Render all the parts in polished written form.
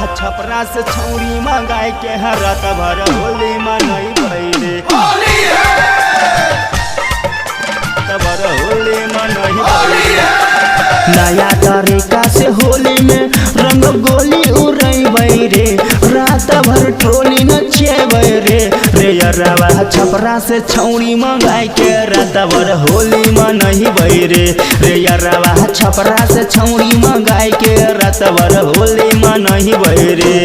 छपरा से छौरी मंगाई के रात भर होली मनई भइले भर होली मनई भइले। नया तरीका से होली में रंग गोली उड़ै रे रात भर ट्रोली नचेबै रे यरवा छपरा से छौरी मंगाई के रात भर होली मनई रे यरवा छपरा से छौरी मंगाई के रात भर होली मनई रे।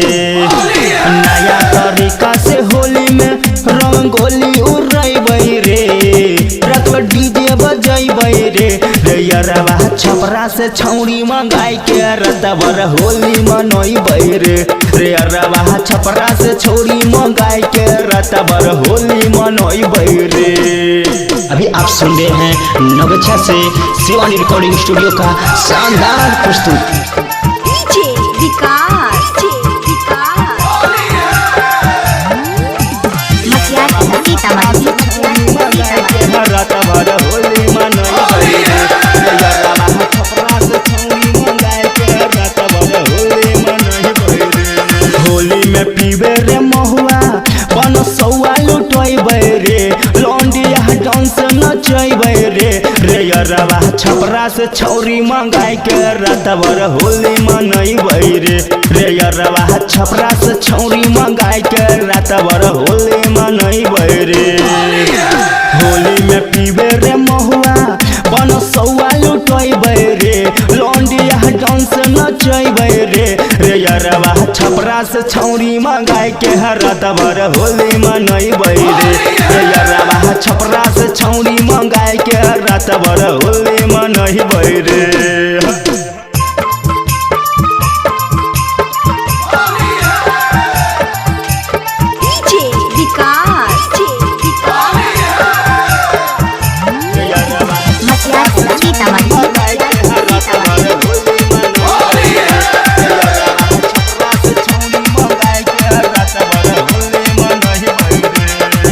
नया तरीका से होली में रंग गोली उड़ै रे रात भर डीजे बजै रे यरवा छपरा से छौरी मंगाई के रात भर होली मनई रे यरवा छपरा से छौरी मंगाई के रात भर होली मनई रे। अभी आप सुन रहे हैं नवच्छा से शिवानी रिकॉर्डिंग स्टूडियो का शानदार प्रस्तुति। डीजे विकास रात भर होली मनई रे यरवा छपरा से छौरी मंगाई के रात भर होली मनई रे। होली में पीबे रे महुआ बन सौआ लुटैबै रे लौंडिया डांस नचैबै रे यरवा छपरा से छौरी मंगाई के रात भर होली मनई रे यरवा छपरा से छौरी मंगाई के रात भर होली मनई रे। होली में पीबे रे महुआ बन सौआ लुटैबै रे लौंडिया डांस नचैबै रे यरवा छपरा से छौरी मंगाई के रात भर होली मनई रे यरवा छपरा से छौरी मंगाई के रात भर होली मनई रे।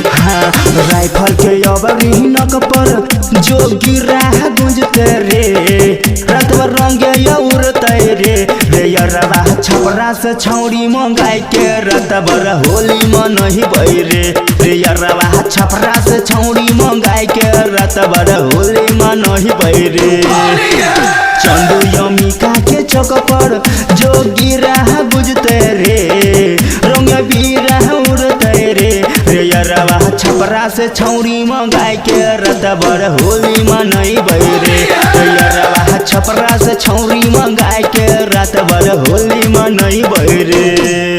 राइफल के अबरी नक पर जो गिरा गुंजते रे रात भर रंगे उड़ते रे यरवा छपरा से छौरी मंगाई के रात भर होली मनई रे यरवा छपरा से छौरी मंगाई के रात भर होली मनई रे। चंदू यमिका के चौक पर जो गिरा बुझते रे रंग बीरा उड़ते रे यरवा छपरा से छौरी मंगाई के रात भर होली मनई रे यरवा छपरा से छौरी मंगाई के रात भर होली मनई रे।